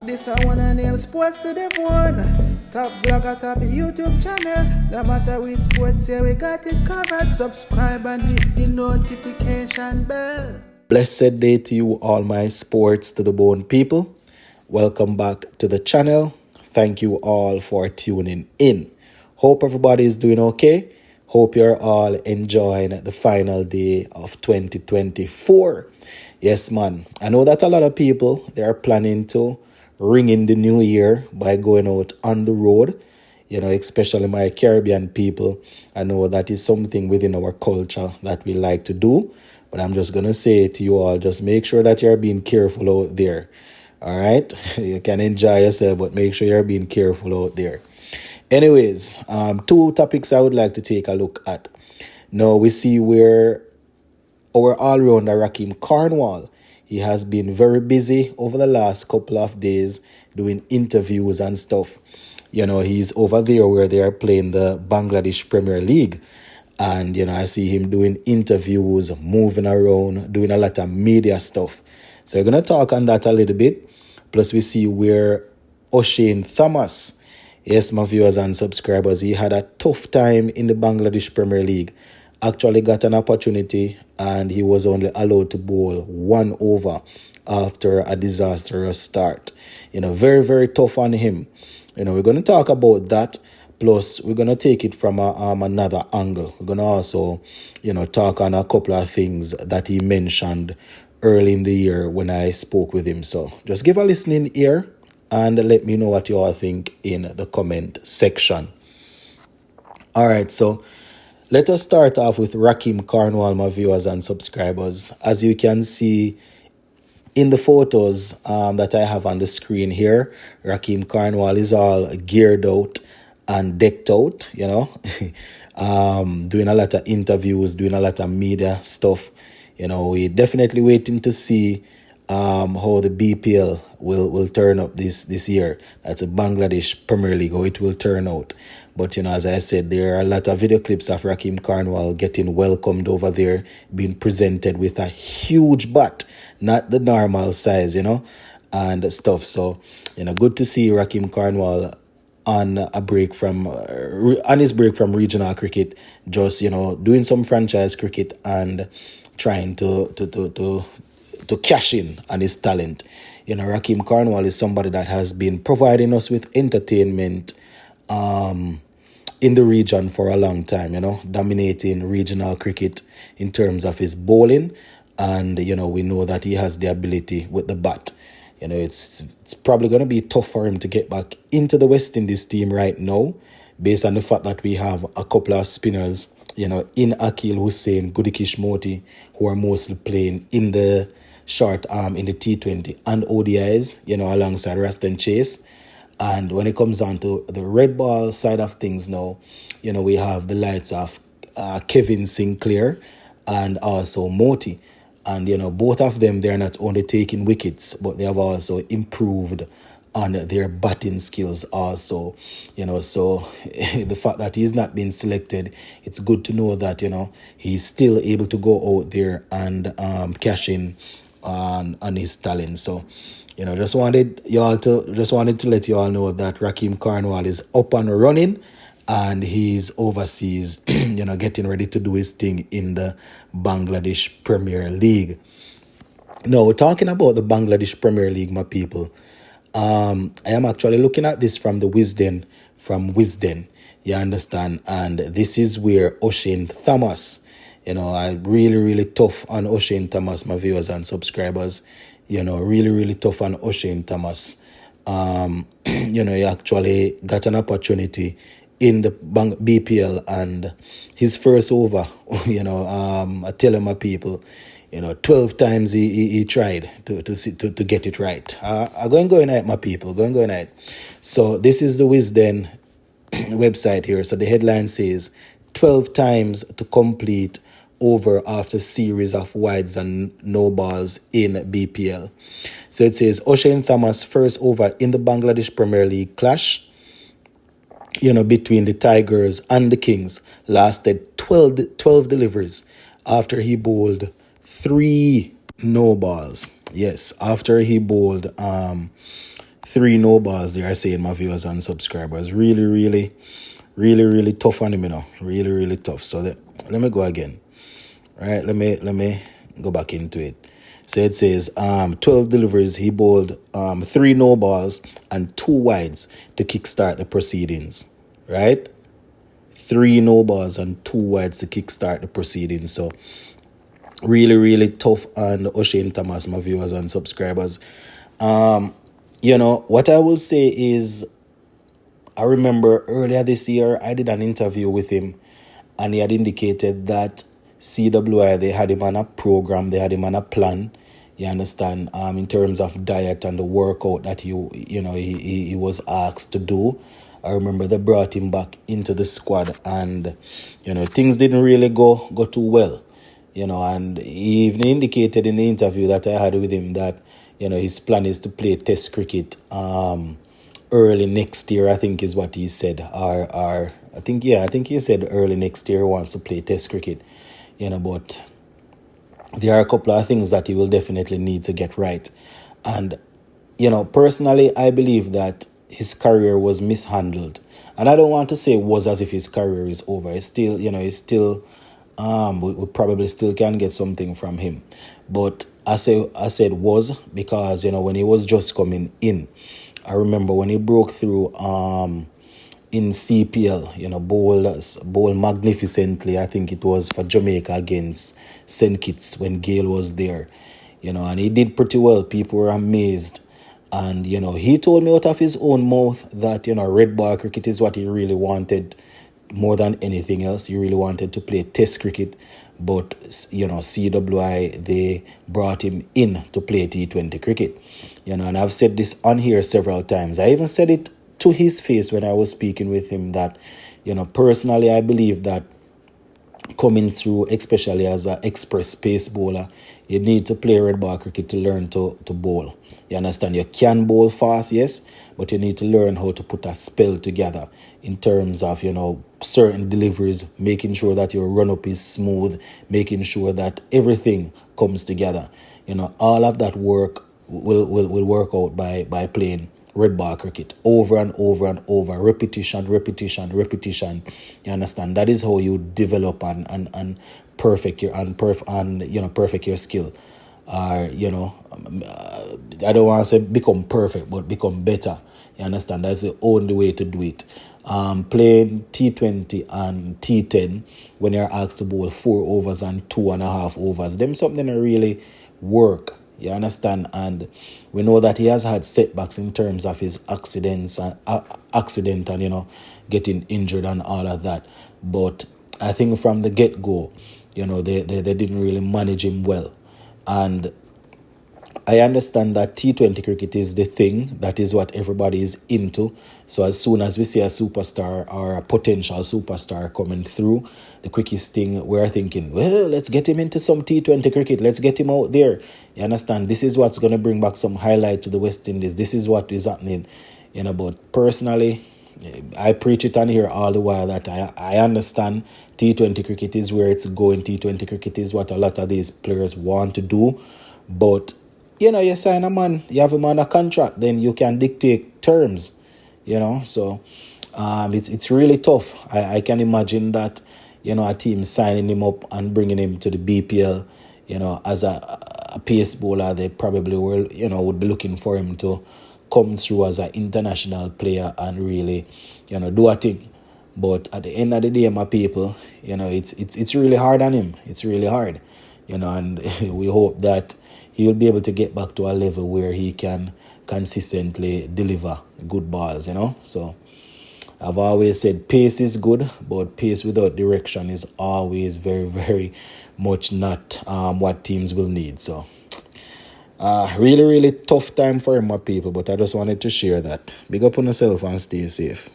This I wanna nail sports to the phone. Top blogger, top YouTube channel. No matter which sports, yeah, we got it covered. Subscribe and hit the notification bell. Blessed day to you, all my sports to the bone people. Welcome back to the channel. Thank you all for tuning in. Hope everybody is doing okay. Hope you're all enjoying the final day of 2024. Yes, man. I know that a lot of people, they are planning to ring in the new year by going out on the road. You know, especially my Caribbean people. I know that is something within our culture that we like to do. But I'm just going to say to you all, just make sure that you're being careful out there. All right? You can enjoy yourself, but make sure you're being careful out there. Anyways, two topics I would like to take a look at. Now, we see where our all-rounder Rakim Cornwall, he has been very busy over the last couple of days doing interviews and stuff. You know, he's over there where they are playing the Bangladesh Premier League. And, you know, I see him doing interviews, moving around, doing a lot of media stuff. So we're going to talk on that a little bit. Plus, we see where Oshane Thomas, yes, my viewers and subscribers, he had a tough time in the Bangladesh Premier League. Actually got an opportunity and he was only allowed to bowl 1 over after a disastrous start. You know, very, very tough on him. You know, we're going to talk about that. Plus, we're going to take it from another angle. We're going to also, you know, talk on a couple of things that he mentioned early in the year when I spoke with him. So just give a listening ear and let me know what you all think in the comment section. All right, so let us start off with Rakim Cornwall, my viewers and subscribers. As you can see in the photos that I have on the screen here, Rakim Cornwall is all geared out and decked out, you know, doing a lot of interviews, doing a lot of media stuff. You know, we're definitely waiting to see how the BPL will turn up this year. That's a Bangladesh Premier League, how it will turn out. But, you know, as I said, there are a lot of video clips of Rakim Cornwall getting welcomed over there, being presented with a huge bat, not the normal size, you know, and stuff. So, you know, good to see Rakim Cornwall on a break from on his break from regional cricket, just, you know, doing some franchise cricket and trying to cash in on his talent. You know, Rakim Cornwall is somebody that has been providing us with entertainment in the region for a long time, you know, dominating regional cricket in terms of his bowling. And, you know, we know that he has the ability with the bat. You know, it's probably going to be tough for him to get back into the West Indies team right now, based on the fact that we have a couple of spinners, you know, in Akil Hussain, Gudikish Moti, who are mostly playing in the short arm in the T20 and ODIs, you know, alongside Raston Chase. And when it comes down to the red ball side of things now, you know, we have the likes of Kevin Sinclair and also Moti. And, you know, both of them, they're not only taking wickets, but they have also improved on their batting skills also, you know. So the fact that he's not been selected, it's good to know that, you know, he's still able to go out there and cash in on his talent. So, you know, just wanted to let you all know that Rakim Cornwall is up and running. And he's overseas, you know, getting ready to do his thing in the Bangladesh Premier League. Now, talking about the Bangladesh Premier League, my people, I am actually looking at this from Wisden, you understand? And this is where Oshane Thomas, you know, I really, really tough on Oshane Thomas, my viewers and subscribers, you know, really, really tough on Oshane Thomas. You know, he actually got an opportunity in the BPL and his first over, you know, I tell him, my people, you know, 12 times he tried to get it right. I'm going at my people, going at. So this is the Wisden website here. So the headline says 12 times to complete over after series of wides and no balls in BPL. So it says Oshane Thomas first over in the Bangladesh Premier League clash, you know, between the Tigers and the Kings, lasted 12 deliveries after he bowled 3 no balls. Yes, after he bowled 3 no balls, they are saying, my viewers and subscribers. Really tough on him, Really tough. So let me go again. Right, let me go back into it. So it says 12 deliveries, he bowled 3 no balls and 2 wides to kickstart the proceedings. Right? 3 no balls and 2 wides to kickstart the proceedings. So really tough on Oshane Thomas, my viewers and subscribers. What I will say is, I remember earlier this year I did an interview with him, and he had indicated that CWI, they had him on a program, they had him on a plan, you understand, in terms of diet and the workout that he was asked to do. I remember they brought him back into the squad, and things didn't really go too well, and he even indicated in the interview that I had with him that his plan is to play Test cricket early next year, I think is what he said. I think he said early next year he wants to play Test cricket. But there are a couple of things that he will definitely need to get right. And, personally, I believe that his career was mishandled. And I don't want to say it was as if his career is over. It's still, we probably still can get something from him. But I said was because, when he was just coming in, I remember when he broke through in CPL, bowl magnificently. I think it was for Jamaica against St. Kitts when Gale was there, and he did pretty well. People were amazed. And, he told me out of his own mouth that, red ball cricket is what he really wanted more than anything else. He really wanted to play Test cricket. But, CWI, they brought him in to play T20 cricket. And I've said this on here several times. I even said it to his face when I was speaking with him that, personally, I believe that coming through, especially as an express pace bowler, you need to play red ball cricket to learn to bowl. You understand? You can bowl fast, yes, but you need to learn how to put a spell together in terms of, certain deliveries, making sure that your run-up is smooth, making sure that everything comes together. All of that work will work out by playing red ball cricket over and over and over, repetition. You understand? That is how you develop and perfect your skill. I don't want to say become perfect, but become better. You understand? That's the only way to do it. Playing T20 and T10 when you're asked to bowl 4 overs and 2.5 overs, them something that really work. You understand? And we know that he has had setbacks in terms of his accident and getting injured and all of that. But I think from the get-go, they didn't really manage him well. And I understand that T20 cricket is the thing. That is what everybody is into. So as soon as we see a superstar or a potential superstar coming through, the quickest thing we're thinking, well, let's get him into some T20 cricket. Let's get him out there. You understand? This is what's going to bring back some highlight to the West Indies. This is what is happening. But personally, I preach it on here all the while that I understand T20 cricket is where it's going. T20 cricket is what a lot of these players want to do. But, you sign a man, you have him on a contract, then you can dictate terms, So it's really tough. I can imagine that, a team signing him up and bringing him to the BPL, as a pace bowler, they probably will, would be looking for him to come through as an international player and really, do a thing. But at the end of the day, my people, it's really hard on him. It's really hard, and we hope that he will be able to get back to a level where he can consistently deliver good balls, So I've always said pace is good, but pace without direction is always very, very much not what teams will need. So really tough time for him, my people, but I just wanted to share that. Big up on yourself and stay safe.